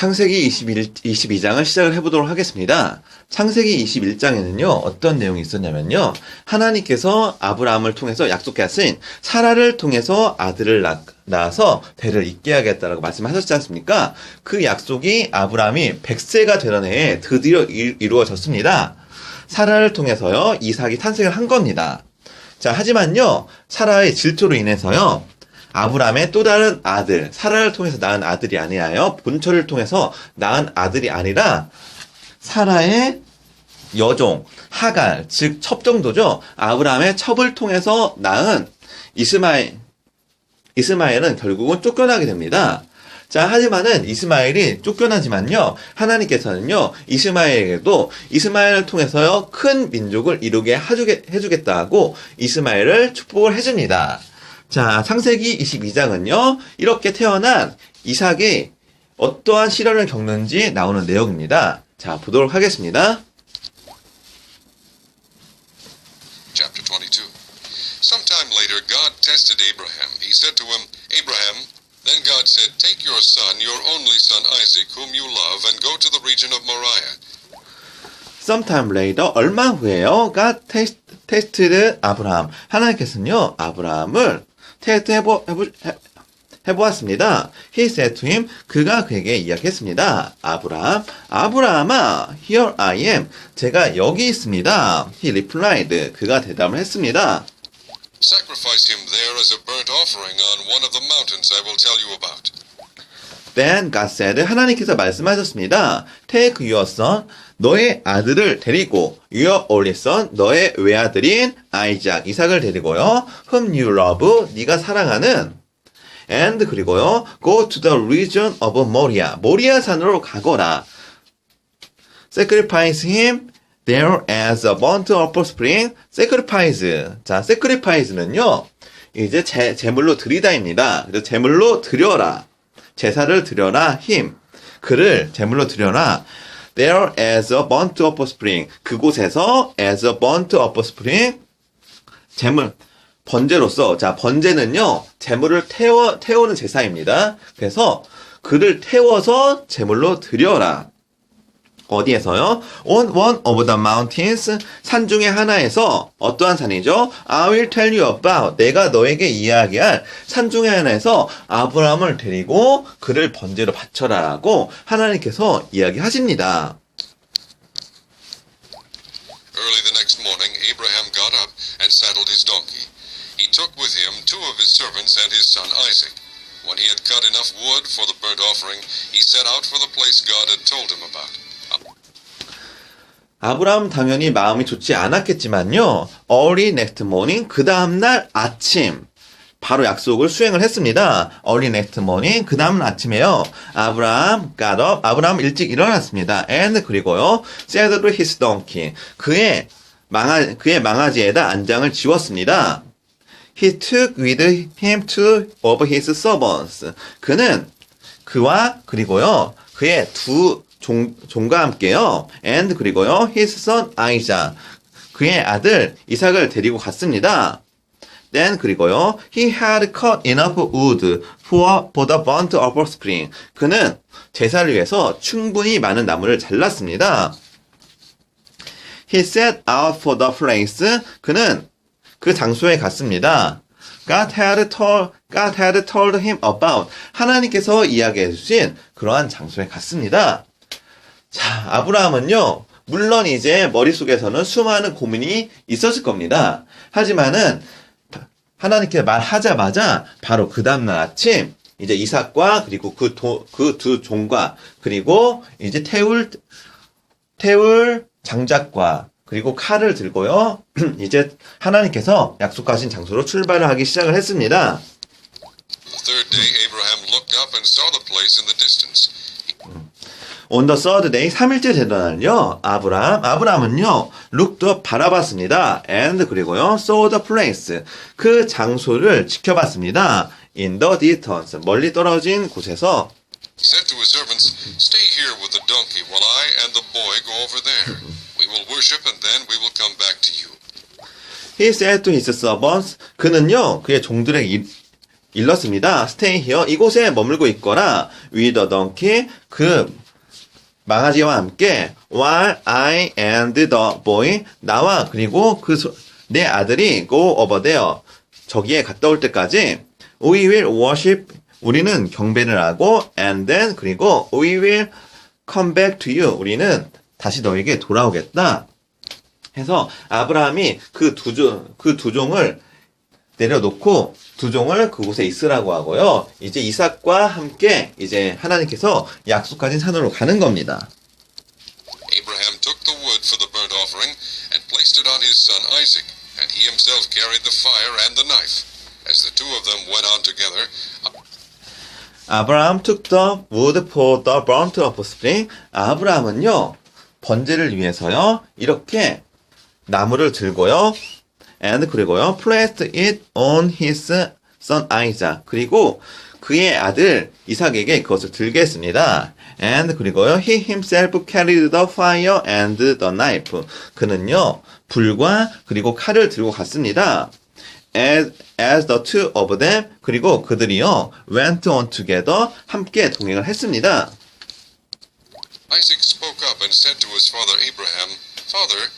창세기 22장을 시작을 해보도록 하겠습니다. 창세기 21장에는요, 어떤 내용이 있었냐면요, 하나님께서 아브라함을 통해서 약속하신 사라를 통해서 아들을 낳아서 대를 잇게 하겠다라고 말씀하셨지 않습니까? 그 약속이 아브라함이 100세가 되던 해에 드디어 이루어졌습니다. 사라를 통해서요, 이삭이 탄생을 한 겁니다. 자, 하지만요, 사라의 질투로 인해서요, 아브라함의 또 다른 아들, 사라를 통해서 낳은 아들이 아니라요, 본처를 통해서 낳은 아들이 아니라 사라의 여종, 하갈, 즉 첩정도죠. 아브라함의 첩을 통해서 낳은 이스마엘은 결국은 쫓겨나게 됩니다. 자, 하지만은 이스마엘이 쫓겨나지만요, 하나님께서는요, 이스마엘을 통해서요, 큰 민족을 이루게 해주겠다고 이스마엘을 축복을 해줍니다. 자, 창세기 22장은요, 이렇게 태어난 이삭이 어떠한 시련을 겪는지 나오는 내용입니다. 자, 보도록 하겠습니다. Chapter 22. Sometime later, God tested Abraham. He said to him, Abraham. Then God said, Take your son, your only son Isaac, whom you love, and go to the region of Moriah. Sometime later, 얼마 후에요, God tested 아브라함. 하나님께서는요, 아브라함을 테스트 해보았습니다. He said to him, 그가 그에게 이야기했습니다. 아브라함아, here I am. 제가 여기 있습니다. He replied, 그가 대답을 했습니다. Sacrifice him there as a burnt offering on one of the mountains I will tell you about. Then God said, 하나님께서 말씀하셨습니다. Take your son, 너의 아들을 데리고, your only son, 너의 외아들인 이삭을 데리고요. Whom you love, 네가 사랑하는. And 그리고요, go to the region of Moriah. 모리아 산으로 가거라. Sacrifice him there as a burnt offering. Sacrifice. 자, sacrifice는요, 이제 제물로 드리다입니다. 그래서 제물로 드려라. 제사를 드려라, him. 그를 제물로 드려라. There as a burnt offering. 그곳에서 as a burnt offering. 번제로서. 자, 번제는요, 제물을 태우는 제사입니다. 그래서 그를 태워서 제물로 드려라. 어디에서요? On one of the mountains, 산 중에 하나에서, 어떠한 산이죠? I will tell you about, 내가 너에게 이야기할 산 중에 하나에서 아브라함을 데리고 그를 번제로 바쳐라라고 하나님께서 이야기하십니다. Early the next morning, Abraham got up and saddled his donkey. He took with him 2 of his servants and his son Isaac. When he had cut enough wood for the burnt offering, he set out for the place God had told him about. 아브라함 당연히 마음이 좋지 않았겠지만요. Early next morning, 그 다음날 아침, 바로 약속을 수행을 했습니다. Early next morning, 그 다음 아침에요. 아브라함 got up, 아브라함 일찍 일어났습니다. And 그리고요, saddled his donkey, 그의 망아지에다 안장을 지웠습니다. He took with him 2 of his servants. 그는 그와 그리고요, 그의 2 종과 함께요. And 그리고요, his son Isaac, 그의 아들 이삭을 데리고 갔습니다. Then 그리고요, he had cut enough wood for the burnt offering. 그는 제사를 위해서 충분히 많은 나무를 잘랐습니다. He set out for the place. 그는 그 장소에 갔습니다. God had told him about. 하나님께서 이야기해 주신 그러한 장소에 갔습니다. 자, 아브라함은요, 물론 이제 머릿속에서는 수많은 고민이 있었을 겁니다. 하지만은, 하나님께 말하자마자 바로 그 다음날 아침, 이제 이삭과 그리고 그 2 종과 그리고 이제 태울 장작과 그리고 칼을 들고요, 이제 하나님께서 약속하신 장소로 출발을 하기 시작을 했습니다. The third day, Abraham looked up and saw the place in the distance. On the third day, 3일째 되던 날요, 아브라함은요, looked up, 바라봤습니다. And 그리고요, saw the place, 그 장소를 지켜봤습니다. In the distance, 멀리 떨어진 곳에서. He said to his servants, Stay here with the donkey while I and the boy go over there. We will worship and then we will come back to you. He said to his servants, 그는요, 그의 종들에게 일렀습니다. stay here. 이곳에 머물고 있거라. with the donkey. 그 망아지와 함께 while I and the boy. 나와 그리고 내 아들이 go over there. 저기에 갔다 올 때까지 we will worship. 우리는 경배를 하고 and then 그리고 we will come back to you. 우리는 다시 너에게 돌아오겠다. 해서 아브라함이 그 두 종을 내려놓고 두 종을 그곳에 있으라고 하고요. 이제 이삭과 함께 이제 하나님께서 약속하신 산으로 가는 겁니다. Abraham took the wood for the burnt offering and placed it on his son Isaac, and he himself carried the fire and the knife. As the two of them went on together, Abraham took the wood for the burnt offering. 아브라함은요, 번제를 위해서요, 이렇게 나무를 들고요, and 그리고요, placed it on his son Isaac. 그리고 그의 아들 이삭에게 그것을 들게 했습니다. and 그리고요, he himself carried the fire and the knife. 그는요, 불과 그리고 칼을 들고 갔습니다. As the two of them, 그리고 그들이요, went on together, 함께 동행을 했습니다. Isaac spoke up and said to his father Abraham, Father,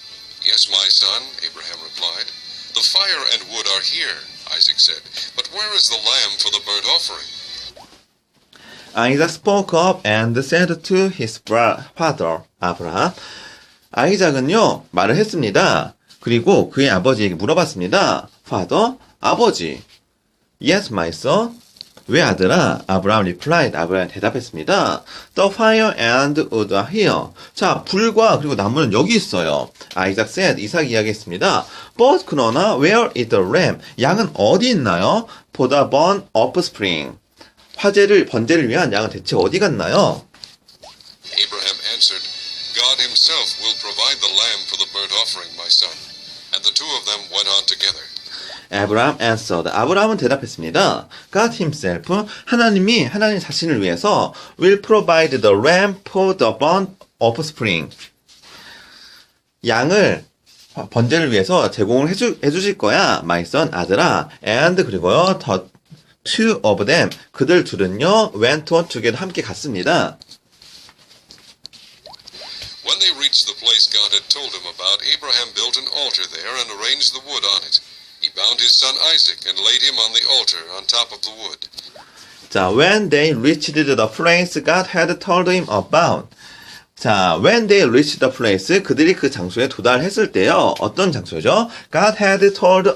yes, my son, Abraham replied. The fire and wood are here, Isaac said, but where is the lamb for the burnt offering? Isaac spoke up and said to his father, Abraham. 아이작은요, 말을 했습니다. 그리고 그의 아버지에게 물어봤습니다. Father, 아버지. Yes, my son. 왜 아들아? 아브라함 replied. 아브라함이 대답했습니다. The fire and wood are here. 자, 불과 그리고 나무는 여기 있어요. Isaac said. 이삭이 이야기했습니다. But 그러나 where is the lamb? 양은 어디 있나요? For the burnt offspring. 번제를 위한 양은 대체 어디 갔나요? Abraham answered, God himself will provide the lamb for the burnt offering, my son. And the two of them went on together. Abraham answered. 아브라함은 대답했습니다. God himself, 하나님 자신을 위해서 will provide the lamb for the burnt offspring. 양을 번제를 위해서 제공을 해주실 거야, my son, 아들아. And 그리고요, the two of them, 그들 둘은요, went on together, 함께 갔습니다. When they reached the place God had told him about, Abraham built an altar there and arranged the wood on it. He bound his son Isaac and laid him on the altar on top of the wood. 자, when they reached the place God had told him about. 자, when they reached the place, 그들이 그 장소에 도달했을 때요. 어떤 장소죠? God had told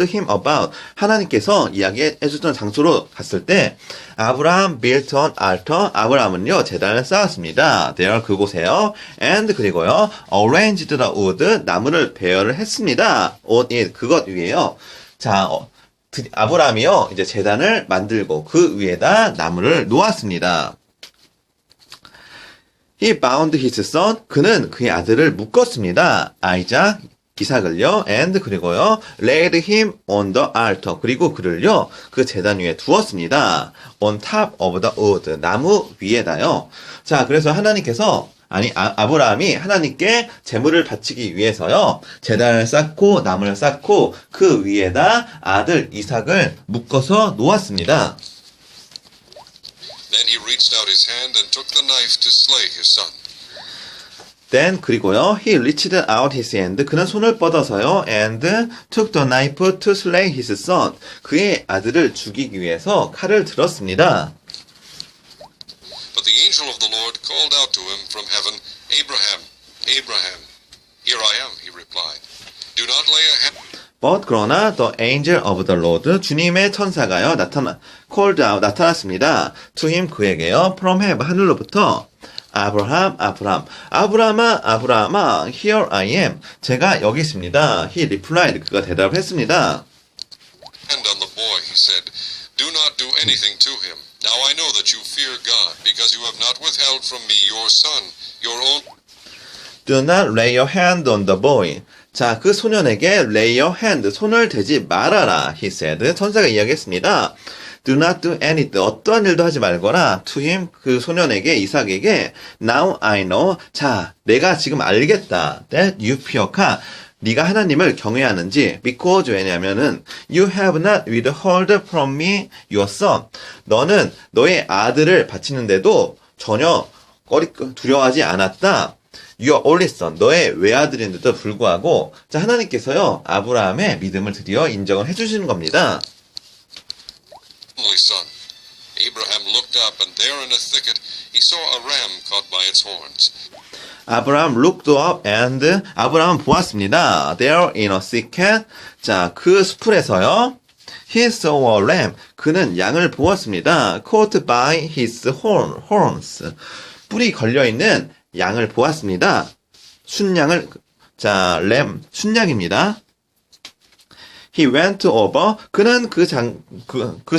him about. 하나님께서 이야기해주던 장소로 갔을 때, 아브라함 built an altar. 아브라함은요, 제단을 쌓았습니다. there, 그곳에요. and, 그리고요, arranged the wood. 나무를 배열을 했습니다. on it, 그것 위에요. 자, 아브라함이요, 이제 제단을 만들고 그 위에다 나무를 놓았습니다. He bound his son. 그는 그의 아들을 묶었습니다. Isaac, 이삭을요, and 그리고요, laid him on the altar. 그리고 그를요, 그 제단 위에 두었습니다. on top of the wood. 나무 위에다요. 자, 그래서 아브라함이 하나님께 제물을 바치기 위해서요, 제단을 쌓고 나무를 쌓고 그 위에다 아들 이삭을 묶어서 놓았습니다. Then he reached out his hand and took the knife to slay his son. Then 그리고요, he reached out his hand. 그는 손을 뻗어서요, and took the knife to slay his son. 그의 아들을 죽이기 위해서 칼을 들었습니다. But the angel of the Lord called out to him from heaven, Abraham, Abraham. Here I am, he replied. Do not lay a hand. But 그러나 the angel of the Lord, 주님의 천사가요, 나타났습니다. To him, 그에게요, from heaven, 하늘로부터, 아브라함아, here I am. 제가 여기 있습니다. He replied. 그가 대답했습니다. Hand on the boy, he said. Do not do anything to him. Now I know that you fear God, because you have not withheld from me your son, your own. Do not lay your hand on the boy. 자, 그 소년에게 lay your hand, 손을 대지 말아라. He said. 천사가 이야기했습니다. Do not do anything. 어떠한 일도 하지 말거나 to him, 그 소년에게, 이삭에게 Now I know. 자, 내가 지금 알겠다. That you fear God. 네가 하나님을 경외하는지 because 왜냐면은 you have not withheld from me your son. 너는 너의 아들을 바치는데도 전혀 두려워하지 않았다. Your only son. 너의 외아들인데도 불구하고 자 하나님께서요 아브라함의 믿음을 드디어 인정을 해주시는 겁니다. Only son. Abraham looked up, and there in a thicket he saw a ram caught by its horns. 아브라함 looked up and 아브라함은 보았습니다. There in a thicket. 자, 그 숲풀에서요. He saw a lamb. 그는 양을 보았습니다. Caught by his horns. 뿔이 걸려있는 양을 보았습니다. 순양을, 자, 램, 순양입니다. He went over. 그는 그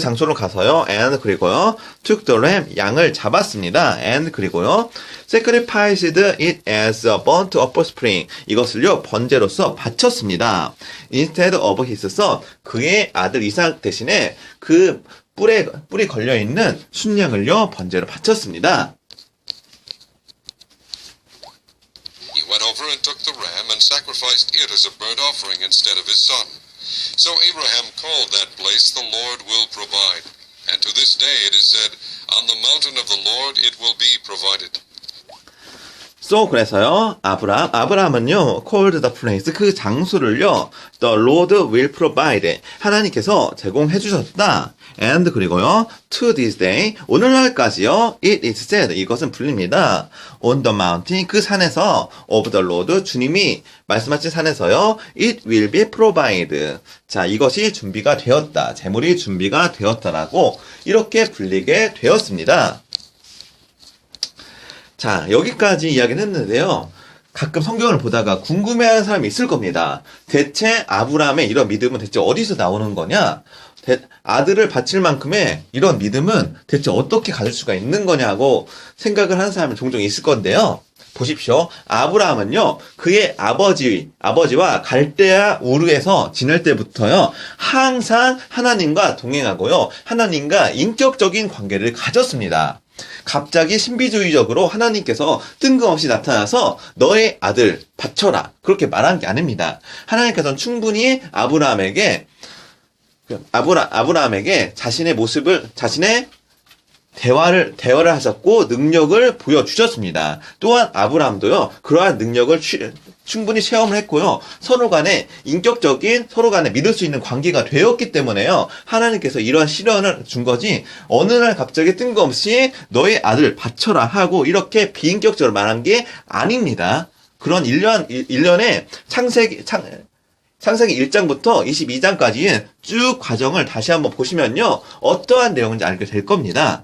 장소로 가서요. And 그리고요. took the lamb. 양을 잡았습니다. And 그리고요. sacrificed it as a burnt offering. 이것을요. 번제로서 바쳤습니다. Instead of his son. 그의 아들 이삭 대신에 그 뿔이 걸려있는 순양을요. 번제로 바쳤습니다. He went over and took the ram and sacrificed it as a burnt offering instead of his son. So Abraham called that place, the Lord will provide. And to this day it is said, on the mountain of the Lord it will be provided. So 그래서요 아브라함은요 called the place 그 장소를요 the Lord will provide 하나님께서 제공해 주셨다. And 그리고요 to this day 오늘날까지요 it is said 이것은 불립니다. On the mountain 그 산에서 of the Lord 주님이 말씀하신 산에서요 it will be provided 자 이것이 준비가 되었다. 재물이 준비가 되었다라고 이렇게 불리게 되었습니다. 자, 여기까지 이야기는 했는데요. 가끔 성경을 보다가 궁금해하는 사람이 있을 겁니다. 대체 아브라함의 이런 믿음은 대체 어디서 나오는 거냐? 아들을 바칠 만큼의 이런 믿음은 대체 어떻게 가질 수가 있는 거냐고 생각을 하는 사람이 종종 있을 건데요. 보십시오. 아브라함은요, 그의 아버지와 갈대아 우르에서 지낼 때부터요, 항상 하나님과 동행하고요, 하나님과 인격적인 관계를 가졌습니다. 갑자기 신비주의적으로 하나님께서 뜬금없이 나타나서 너의 아들 바쳐라 그렇게 말한 게 아닙니다. 하나님께서는 충분히 아브라함에게 자신의 모습을 자신의 대화를 하셨고 능력을 보여주셨습니다. 또한 아브라함도요 그러한 능력을 충분히 체험을 했고요 서로 간에 인격적인 서로 간에 믿을 수 있는 관계가 되었기 때문에요 하나님께서 이러한 시련을 준 거지 어느 날 갑자기 뜬금없이 너의 아들 바쳐라 하고 이렇게 비인격적으로 말한 게 아닙니다. 그런 일련의 창세기 1장부터 22장까지의 쭉 과정을 다시 한번 보시면요 어떠한 내용인지 알게 될 겁니다.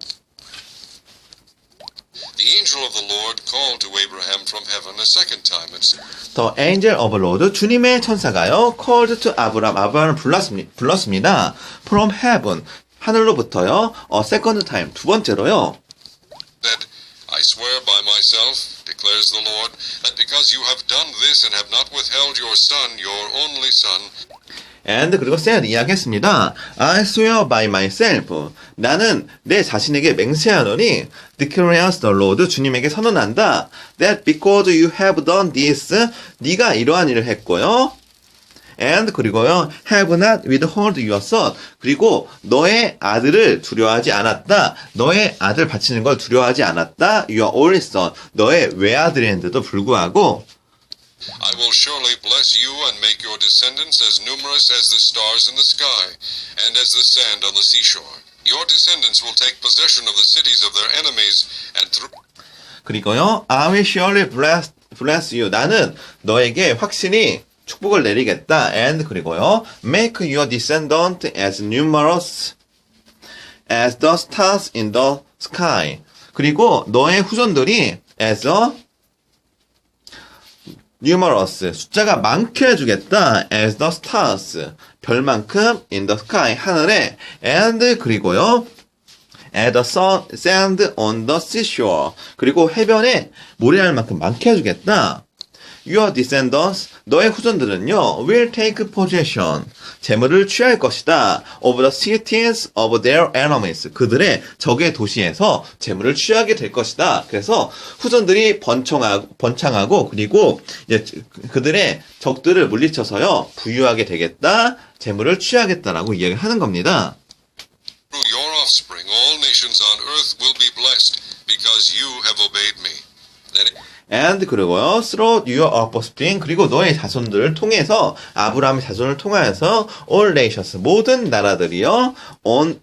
The angel of the Lord called to Abraham from heaven a second time and said, The angel of the Lord 주님의 천사가요 called to 아브라함을 불렀습니다. From heaven 하늘로부터요 a second time 두 번째로요. said, I swear by myself, declares the Lord, that because you have done this and have not withheld your son, your only son, And 그리고 said 이야기했습니다. I swear by myself. 나는 내 자신에게 맹세하노니 declares the Lord 주님에게 선언한다. That because you have done this 네가 이러한 일을 했고요. And 그리고요 have not withheld your son. 그리고 너의 아들을 두려워하지 않았다. 너의 아들 바치는 걸 두려워하지 않았다. Your only son. 너의 외아들인데도 불구하고 I will surely bless you and make your descendants as numerous as the stars in the sky and as the sand on the seashore. Your descendants will take possession of the cities of their enemies and through 그리고요 I will surely bless you. 나는 너에게 확실히 축복을 내리겠다. And 그리고요 make your descendants as numerous as the stars in the sky. 그리고 너의 후손들이 as a numerous 숫자가 많게 해주겠다. as the stars 별만큼 in the sky 하늘에 and 그리고요 as the sand on the seashore 그리고 해변에 모래알만큼 많게 해주겠다. your descendants, 너의 후손들은요, will take possession, 재물을 취할 것이다. of the cities of their enemies, 그들의 적의 도시에서 재물을 취하게 될 것이다. 그래서 후손들이 번창하고 그리고 이제 그들의 적들을 물리쳐서요, 부유하게 되겠다. 재물을 취하겠다라고 이야기하는 겁니다. Through your offspring, all nations on earth will be blessed, because you have obeyed me. Then and 그리고요, through your offspring, 그리고 너의 자손들을 통해서, 아브라함의 자손을 통하여서 all nations, 모든 나라들이요, on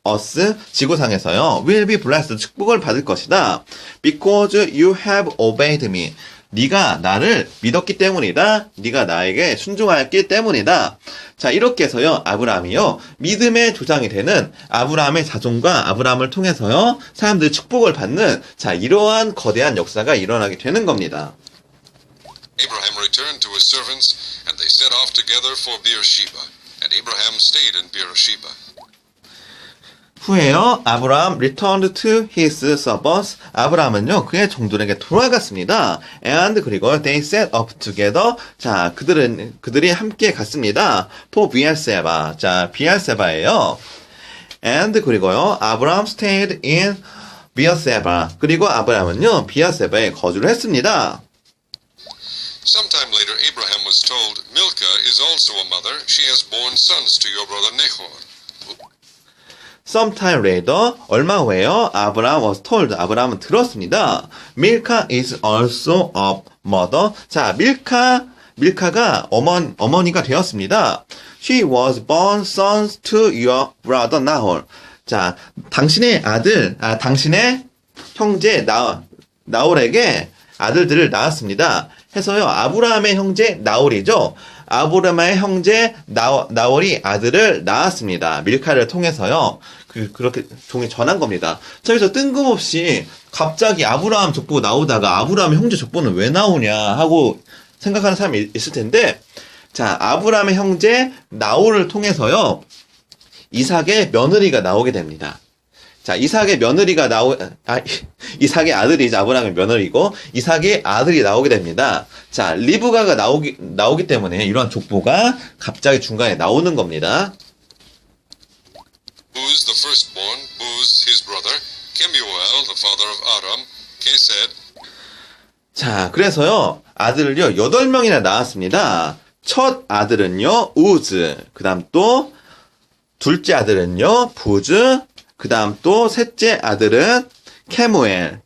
us, 지구상에서요, will be blessed, 축복을 받을 것이다. because you have obeyed me. 네가 나를 믿었기 때문이다. 네가 나에게 순종하였기 때문이다. 자, 이렇게 해서요, 아브라함이요, 믿음의 조상이 되는 아브라함의 자손과 아브라함을 통해서요, 사람들이 축복을 받는, 자, 이러한 거대한 역사가 일어나게 되는 겁니다. Abraham returned to his servants, and they set off together for Beersheba. And Abraham stayed in Beersheba. 후에요, 아브라함 returned to his servants. 아브라함은요, 그의 종들에게 돌아갔습니다. And 그리고 they set up together. 자, 그들이 함께 갔습니다. for Beersheba. 자, 비알세바예요. And 그리고요, 아브라함 stayed in Beersheba. 그리고 아브라함은요, 비알세바에 거주를 했습니다. Sometime later, Abraham was told, Milcah is also a mother. She has borne sons to your brother Nahor. Sometime later, 얼마 후에요, 아브라함 was told, 아브라함은 들었습니다. Milcah is also a mother. 자, 밀카가 어머니가 되었습니다. She was born sons to your brother Nahor. 자, 당신의 형제 나홀에게 아들들을 낳았습니다. 해서요, 아브라함의 형제 나홀이죠. 아브라함의 형제 나홀이 아들을 낳았습니다. 밀카를 통해서요. 그렇게 종이 전한 겁니다. 자, 여기서 뜬금없이 갑자기 아브라함 족보 나오다가 아브라함의 형제 족보는 왜 나오냐 하고 생각하는 사람이 있을 텐데, 자, 아브라함의 형제 나홀을 통해서요, 이삭의 며느리가 나오게 됩니다. 자, 이삭의 아들이 아브라함의 며느리고, 이삭의 아들이 나오게 됩니다. 자, 리브가가 나오기 때문에 이러한 족보가 갑자기 중간에 나오는 겁니다. Buz, the firstborn, Buz, his brother, Kemuel, the father of Aram, Kesed. 자, 그래서요, 아들을요, 8명이나 낳았습니다. 첫 아들은요, 우즈, 그 다음 또, 둘째 아들은요, 부즈, 그 다음 또 셋째 아들은 케무엘이고,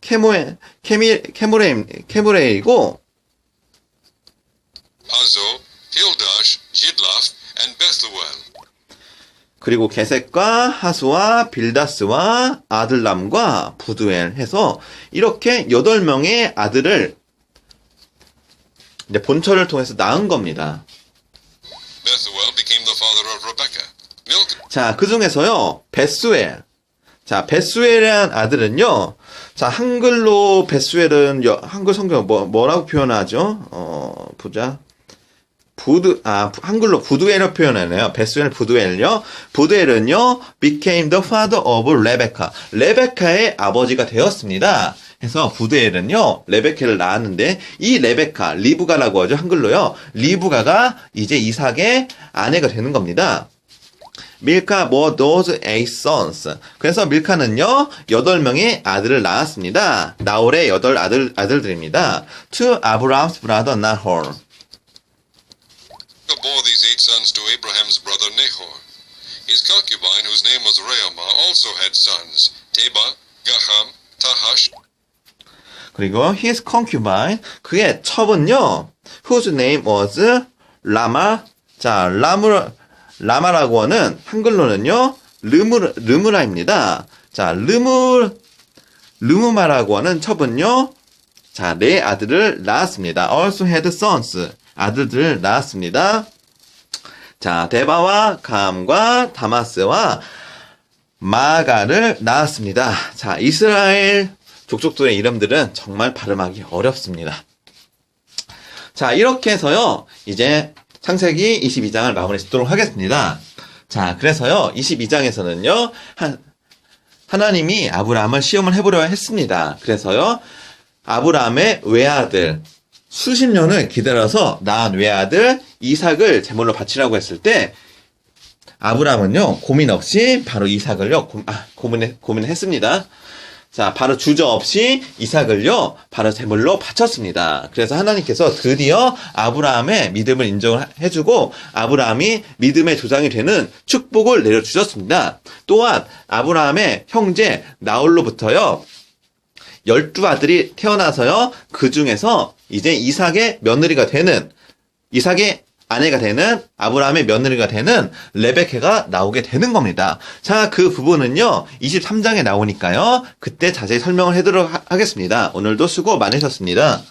Azo, Pildash, Jidlaph, and Bethuel. 그리고 게셋과 하수와 빌다스와 아들람과 부두엘 해서 이렇게 8명의 아들을 이제 본처를 통해서 낳은 겁니다. Bethuel became the father of Rebekah. Milcah. 자, 그 중에서요, 베수엘. 자, 베수엘이라는 아들은요, 자, 한글로 베수엘은 한글 성경 뭐라고 표현하죠? 보자. 한글로 부두엘을 표현하네요. 베수엘 부두엘요. 부두엘은요, became the father of Rebecca. 레베카의 아버지가 되었습니다. 해서 부두엘은요, 레베카를 낳았는데, 이 레베카, 리브가라고 하죠. 한글로요. 리브가가 이제 이삭의 아내가 되는 겁니다. 밀카 bore those 8 sons. 그래서 밀카는요, 8명의 아들을 낳았습니다. 나홀의 8 아들들입니다. To Abraham's brother Nahor. Bore these 8 sons to Abraham's brother Nahor. His concubine, whose name was Reumah, also had sons, Teba, Gaham, Tahash. 그리고 his concubine, 그의 첩은요, whose name was 라마. 자, 라마라고 하는 한글로는요, 르무라입니다. 자, 르무마라고 하는 첩은요, 자, 4 아들을 낳았습니다. also had sons. 아들들을 낳았습니다. 자, 데바와 감과 다마스와 마가를 낳았습니다. 자, 이스라엘 족속들의 이름들은 정말 발음하기 어렵습니다. 자, 이렇게 해서요, 이제 창세기 22장을 마무리 짓도록 하겠습니다. 자, 그래서요, 22장에서는요, 하나님이 아브라함을 시험을 해보려 했습니다. 그래서요, 아브라함의 외아들, 수십 년을 기다려서 낳은 외아들 이삭을 제물로 바치라고 했을 때 아브라함은요 고민 없이 바로 이삭을요 고민했습니다. 자, 바로 주저없이 이삭을요 바로 제물로 바쳤습니다. 그래서 하나님께서 드디어 아브라함의 믿음을 인정을 해주고 아브라함이 믿음의 조상이 되는 축복을 내려주셨습니다. 또한 아브라함의 형제 나홀로부터요 12아들이 태어나서요 그 중에서 이제 이삭의 며느리가 되는 이삭의 아내가 되는 아브라함의 며느리가 되는 레베카가 나오게 되는 겁니다. 자, 그 부분은요 23장에 나오니까요 그때 자세히 설명을 해드리도록 하겠습니다. 오늘도 수고 많으셨습니다.